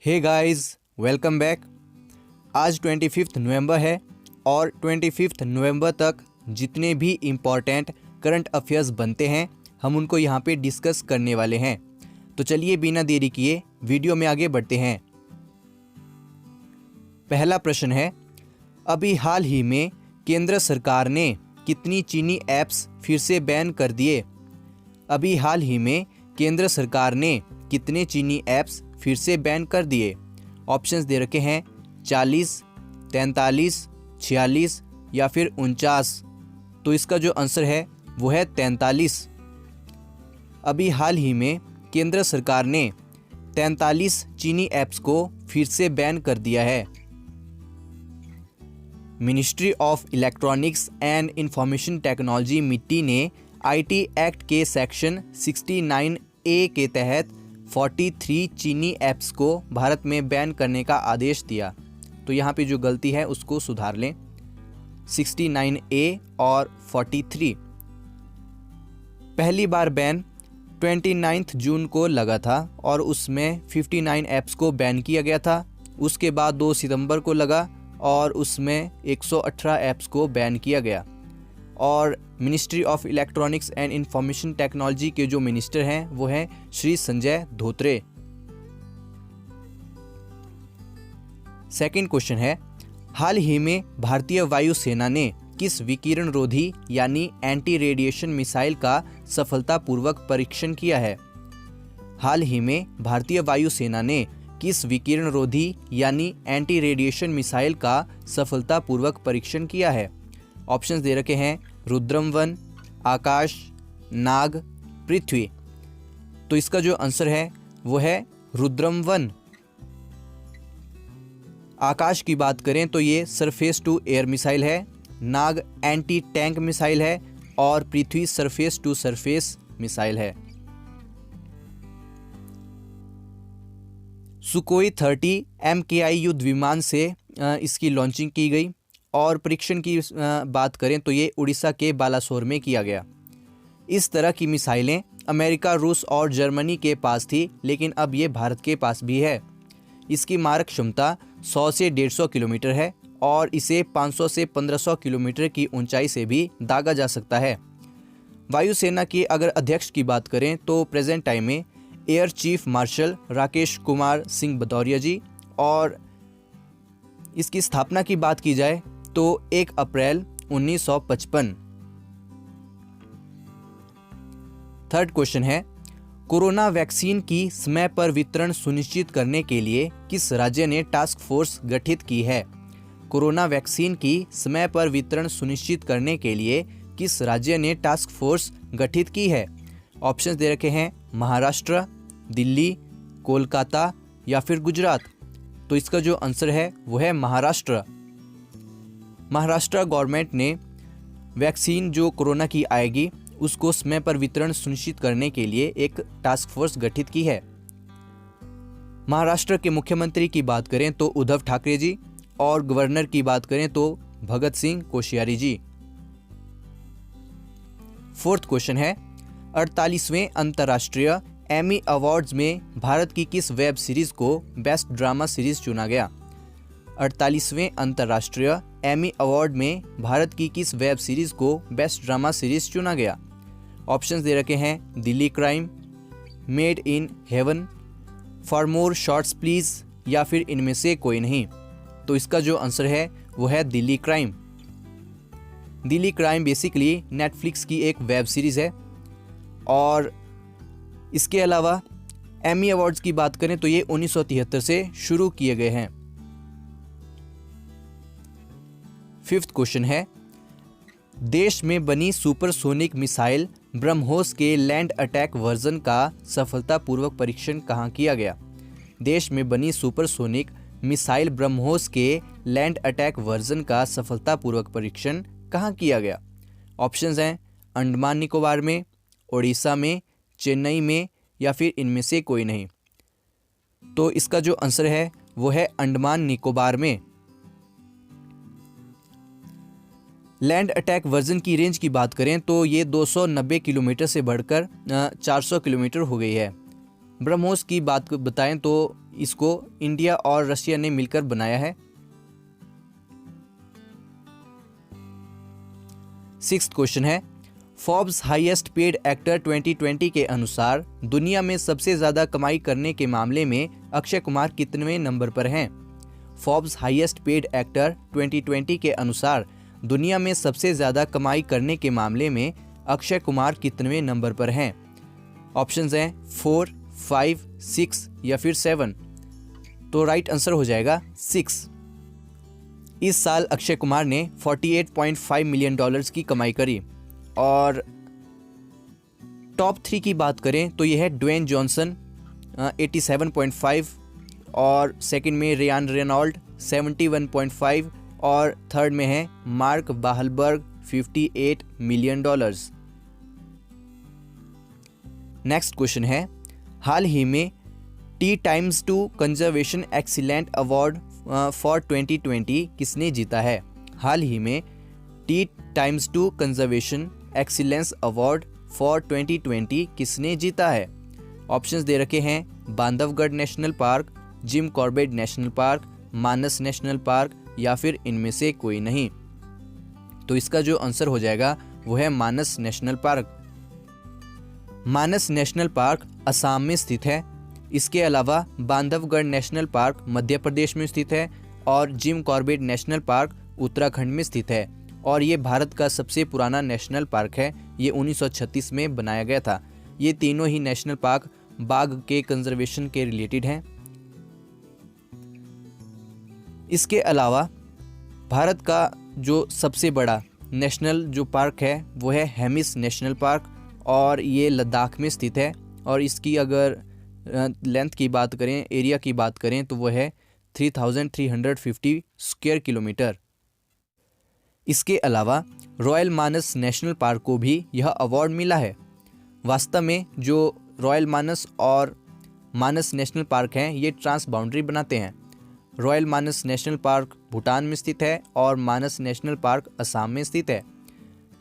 Hey guys, welcome back. आज 25 नवंबर है और 25 नवंबर तक जितने भी इम्पॉर्टेंट करंट अफेयर्स बनते हैं हम उनको यहाँ पे डिस्कस करने वाले हैं। तो चलिए बिना देरी किए वीडियो में आगे बढ़ते हैं। पहला प्रश्न है, अभी हाल ही में केंद्र सरकार ने कितनी चीनी ऐप्स फिर से बैन कर दिए? अभी हाल ही में केंद्र सरकार ने कितने चीनी ऐप्स फिर से बैन कर दिए? ऑप्शंस दे रखे हैं 40, 43, 46 या फिर 49। तो इसका जो आंसर है वो है 43। अभी हाल ही में केंद्र सरकार ने 43 चीनी ऐप्स को फिर से बैन कर दिया है। Ministry of electronics and information technology मिट्टी ने आईटी एक्ट के सेक्शन 69A के तहत 43 चीनी ऐप्स को भारत में बैन करने का आदेश दिया। तो यहाँ पे जो गलती है उसको सुधार लें, 69A और 43। पहली बार बैन 29 जून को लगा था और उसमें 59 ऐप्स को बैन किया गया था। उसके बाद 2 सितंबर को लगा और उसमें 118 ऐप्स को बैन किया गया। और ministry of electronics and information technology के जो मिनिस्टर हैं वो हैं श्री संजय धोत्रे। सेकंड क्वेश्चन है, हाल ही में भारतीय वायुसेना ने किस विकिरण रोधी यानी एंटी रेडिएशन मिसाइल का सफलतापूर्वक परीक्षण किया है? हाल ही में भारतीय वायुसेना ने किस विकिरण रोधी यानी एंटी रेडिएशन मिसाइल का सफलतापूर्वक परीक्षण किया है? ऑप्शंस दे रखे हैं रुद्रम-1, आकाश, नाग, पृथ्वी। तो इसका जो आंसर है वो है रुद्रम-1। आकाश की बात करें तो ये सरफेस टू एयर मिसाइल है, नाग एंटी टैंक मिसाइल है और पृथ्वी सरफेस टू सरफेस मिसाइल है। सुकोई 30 MKI युद्ध विमान से इसकी लॉन्चिंग की गई और परीक्षण की बात करें तो ये उड़ीसा के बालासोर में किया गया। इस तरह की मिसाइलें अमेरिका, रूस और जर्मनी के पास थी, लेकिन अब ये भारत के पास भी है। इसकी मारक क्षमता 100 से 150 किलोमीटर है और इसे 500 से 1500 किलोमीटर की ऊंचाई से भी दागा जा सकता है। वायुसेना के अगर अध्यक्ष की बात करें तो प्रेजेंट टाइम में air chief marshal Rakesh Kumar Singh Bhadauria ji, और इसकी स्थापना की बात की जाए तो 1 अप्रैल 1955। थर्ड क्वेश्चन है, कोरोना वैक्सीन की समय पर वितरण सुनिश्चित करने के लिए किस राज्य ने टास्क फोर्स गठित की है? कोरोना वैक्सीन की समय पर वितरण सुनिश्चित करने के लिए किस राज्य ने टास्क फोर्स गठित की है? ऑप्शंस दे रखे हैं महाराष्ट्र, दिल्ली, कोलकाता या फिर गुजरात। तो इसका जो आंसर है वो है महाराष्ट्र। महाराष्ट्र गवर्नमेंट ने वैक्सीन जो कोरोना की आएगी उसको समय पर वितरण सुनिश्चित करने के लिए एक टास्क फोर्स गठित की है। महाराष्ट्र के मुख्यमंत्री की बात करें तो उद्धव ठाकरे जी और गवर्नर की बात करें तो भगत सिंह कोश्यारी जी। फोर्थ क्वेश्चन है, 48वें अंतर्राष्ट्रीय एमी अवार्ड्स में भारत की किस वेब सीरीज को बेस्ट ड्रामा सीरीज चुना गया? 48वें अंतर्राष्ट्रीय एमी अवार्ड में भारत की किस वेब सीरीज को बेस्ट ड्रामा सीरीज चुना गया? ऑप्शंस दे रखे हैं Delhi crime, made in heaven, for more shorts please या फिर इनमें से कोई नहीं। तो इसका जो आंसर है वो है Delhi crime. Delhi crime basically Netflix की एक वेब सीरीज है। और इसके अलावा एमी अवार्ड्स की बात करें तो ये 1973 से शुरू किए गए हैं। फिफ्थ क्वेश्चन है, देश में बनी सुपरसोनिक मिसाइल ब्रह्मोस के लैंड अटैक वर्जन का सफलतापूर्वक परीक्षण कहाँ किया गया? देश में बनी सुपरसोनिक मिसाइल ब्रह्मोस के लैंड अटैक वर्जन का सफलतापूर्वक परीक्षण कहाँ किया गया? ऑप्शंस हैं अंडमान निकोबार में, ओडिशा में, चेन्नई में या फिर इनमें से कोई नहीं। तो इसका जो आंसर है वो है अंडमान निकोबार में। लैंड अटैक वर्जन की रेंज की बात करें तो ये 290 किलोमीटर से बढ़कर 400 किलोमीटर हो गई है। ब्रह्मोस की बात बताएं तो इसको इंडिया और रशिया ने मिलकर बनाया है। 6th क्वेश्चन है, फोर्ब्स हाईएस्ट पेड एक्टर 2020 के अनुसार दुनिया में सबसे ज्यादा कमाई करने के मामले में अक्षय कुमार कितने नंबर पर हैं? फोर्ब्स हाईएस्ट पेड एक्टर 2020 के अनुसार दुनिया में सबसे ज्यादा कमाई करने के मामले में अक्षय कुमार कितने नंबर पर हैं? ऑप्शंस हैं 4, 5, 6 या फिर 7। तो राइट आंसर हो जाएगा 6। इस साल अक्षय कुमार ने $48.5 मिलियन की कमाई करी। और टॉप 3 की बात करें तो यह है ड्वेन जॉनसन 87.5 और सेकंड में रियान रेनॉल्ड 71.5 और थर्ड में है मार्क वाहलबर्ग $58 मिलियन। नेक्स्ट क्वेश्चन है, हाल ही में T2 conservation excellent award for 2020 किसने जीता है? हाल ही में T2 conservation excellence award for 2020 किसने जीता है? ऑप्शंस दे रखे हैं Bandhavgarh national park, Jim Corbett national park, Manas national park या फिर इनमें से कोई नहीं। तो इसका जो आंसर हो जाएगा वो है मानस national park. Manas national park Assam में स्थित है। इसके अलावा बांधवगढ़ नेशनल पार्क मध्य प्रदेश में स्थित है और gym Corbett national park Uttarakhand में स्थित है और ये भारत का सबसे पुराना नेशनल पार्क है। ये 1936 में बनाया गया था। ये तीनों ही नेशनल पार्क बाघ के कंजर्वेशन के रिलेटेड हैं। इसके अलावा भारत का जो सबसे बड़ा नेशनल जो पार्क है वो है हेमिस नेशनल पार्क और ये लद्दाख में स्थित है और इसकी अगर लेंथ की बात करें, एरिया की बात करें तो वो है 3350 स्क्वायर किलोमीटर। इसके अलावा रॉयल मानस नेशनल पार्क को भी यह अवार्ड मिला है। वास्तव में जो रॉयल मानस और मानस नेशनल पार्क हैं ये ट्रांस बाउंड्री बनाते हैं। रॉयल मानस नेशनल पार्क भूटान में स्थित है और मानस नेशनल पार्क असम में स्थित है।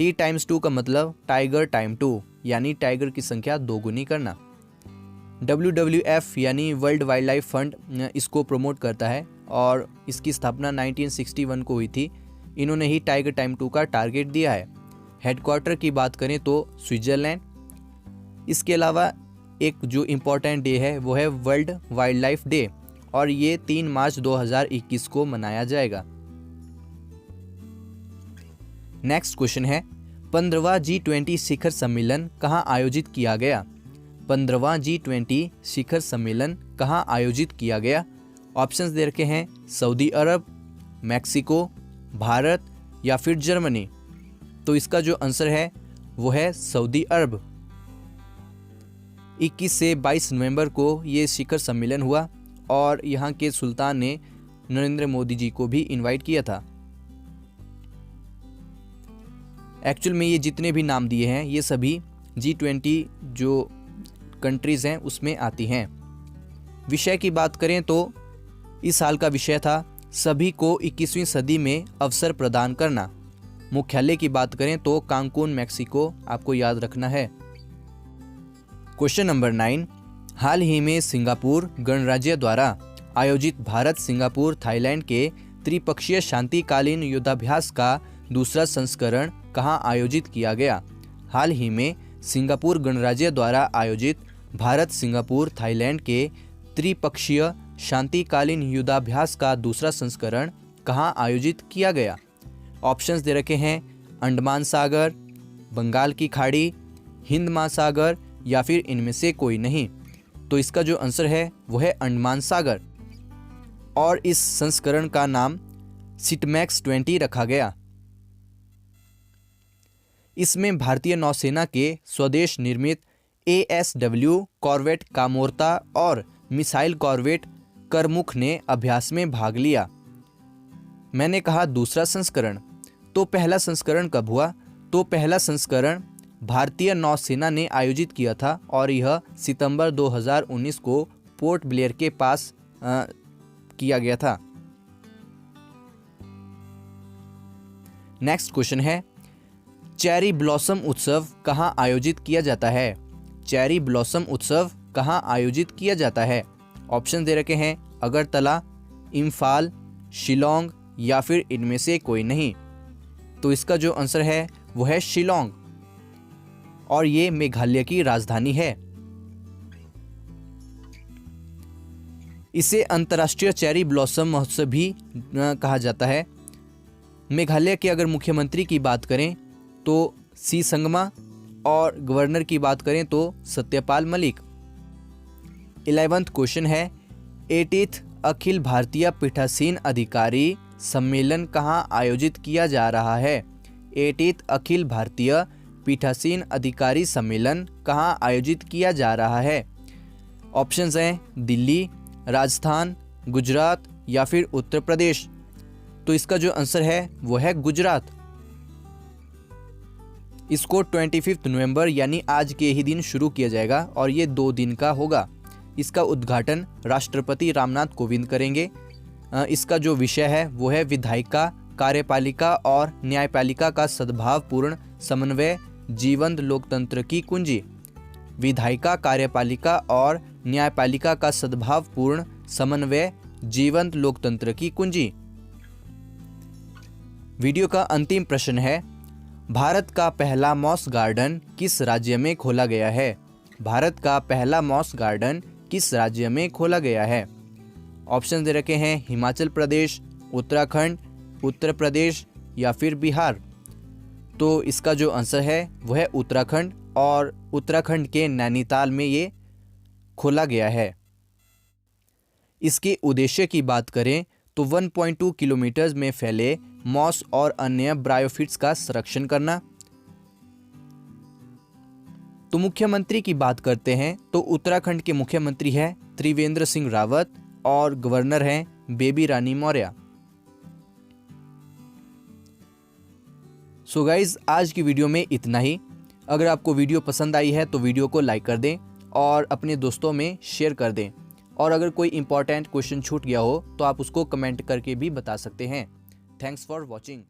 T2 का मतलब टाइगर टाइम 2 यानी टाइगर की संख्या दोगुनी करना। WWF यानी वर्ल्ड वाइल्ड लाइफ फंड इसको प्रमोट करता है और इसकी स्थापना 1961 को हुई थी। इन्होंने ही टाइगर टाइम 2 का टारगेट दिया है। हेडक्वार्टर की बात करें तो स्विट्जरलैंड। इसके अलावा एक जो इम्पोर्टेंट डे है वो है वर्ल्ड वाइल्ड लाइफ डे और ये 3 मार्च 2021 को मनाया जाएगा। नेक्स्ट क्वेश्चन है, 15वां G20 शिखर सम्मेलन कहाँ आयोजित किया गया? 15वां G20 शिखर सम्मेलन कहाँ आयोजित किया गया? ऑप्शंस दे रखे हैं सऊदी अरब, मैक्सिको, भारत या फिर जर्मनी। तो इसका जो आंसर है वो है सऊदी अरब। 21 से 22 नवंबर को ये शिखर सम्मेलन हुआ और यहाँ के सुल्तान ने नरेंद्र मोदी जी को भी इनवाइट किया था। एक्चुअल में ये जितने भी नाम दिए हैं ये सभी G20 जो कंट्रीज़ हैं उसमें आती हैं। विषय की बात करें तो इस साल का विषय था सभी को 21वीं सदी में अवसर प्रदान करना। मुख्यालय की बात करें तो कांकुन मैक्सिको आपको याद रखना है। क्वेश्चन नंबर 9, हाल ही में सिंगापुर गणराज्य द्वारा आयोजित भारत सिंगापुर थाईलैंड के त्रिपक्षीय शांतिकालीन युद्धाभ्यास का दूसरा संस्करण कहाँ आयोजित किया गया? हाल ही में सिंगापुर गणराज्य द्वारा आयोजित भारत सिंगापुर थाईलैंड के त्रिपक्षीय शांतिकालीन युद्धाभ्यास का दूसरा संस्करण कहाँ आयोजित किया गया? ऑप्शंस दे रखे हैं अंडमान सागर, बंगाल की खाड़ी, हिंद महासागर या फिर इनमें से कोई नहीं। तो इसका जो आंसर है वो है अंडमान सागर और इस संस्करण का नाम सिटमैक्स 20 रखा गया। इसमें भारतीय नौसेना के स्वदेश निर्मित ASW कॉर्वेट कामोर्ता और मिसाइल कॉर्वेट करमुख ने अभ्यास में भाग लिया। मैंने कहा दूसरा संस्करण, तो पहला संस्करण कब हुआ? तो पहला संस्करण भारतीय नौसेना ने आयोजित किया था और यह सितंबर 2019 को पोर्ट ब्लेयर के पास किया गया था। नेक्स्ट क्वेश्चन है, चेरी ब्लॉसम उत्सव कहाँ आयोजित किया जाता है? चेरी ब्लॉसम उत्सव कहाँ आयोजित किया जाता है? ऑप्शन दे रखे हैं अगरतला, इम्फाल, शिलोंग या फिर इनमें से कोई नहीं। तो इसका जो आंसर है वो है शिलोंग और ये मेघालय की राजधानी है। इसे अंतर्राष्ट्रीय चेरी ब्लॉसम महोत्सव भी कहा जाता है। मेघालय के अगर मुख्यमंत्री की बात करें तो सी संगमा और गवर्नर की बात करें तो सत्यपाल मलिक। 11वां क्वेश्चन है 80th अखिल भारतीय पीठासीन अधिकारी सम्मेलन कहाँ आयोजित किया जा रहा है? 80th अखिल भारतीय पीठासीन अधिकारी सम्मेलन कहाँ आयोजित किया जा रहा है? ऑप्शंस हैं दिल्ली, राजस्थान, गुजरात या फिर उत्तर प्रदेश। तो इसका जो आंसर है वो है गुजरात। इसको 25 नवंबर यानी आज के ही दिन शुरू किया जाएगा और ये 2 दिन का होगा। इसका उद्घाटन राष्ट्रपति रामनाथ कोविंद करेंगे। इसका जो विषय है वो है विधायिका, कार्यपालिका और न्यायपालिका का सद्भावपूर्ण समन्वय, जीवंत लोकतंत्र की कुंजी। विधायिका, कार्यपालिका और न्यायपालिका का सद्भावपूर्ण समन्वय, जीवंत लोकतंत्र की कुंजी। वीडियो का अंतिम प्रश्न है भारत का पहला मॉस गार्डन किस राज्य में खोला गया है? भारत का पहला मॉस गार्डन किस राज्य में खोला गया है? ऑप्शन दे रखे हैं हिमाचल प्रदेश, उत्तराखंड, उत्तर प्रदेश या फिर बिहार। तो इसका जो आंसर है वो है उत्तराखंड और उत्तराखंड के नैनीताल में ये खोला गया है। इसके उद्देश्य की बात करें तो 1.2 किलोमीटर में फैले मॉस और अन्य ब्रायोफिट्स का संरक्षण करना। तो मुख्यमंत्री की बात करते हैं तो उत्तराखंड के मुख्यमंत्री है त्रिवेंद्र सिंह रावत और गवर्नर हैं बेबी रानी मौर्य। सो गाइज आज की वीडियो में इतना ही। अगर आपको वीडियो पसंद आई है तो वीडियो को लाइक कर दें और अपने दोस्तों में शेयर कर दें। और अगर कोई इंपॉर्टेंट क्वेश्चन छूट गया हो तो आप उसको कमेंट करके भी बता सकते हैं। Thanks for watching.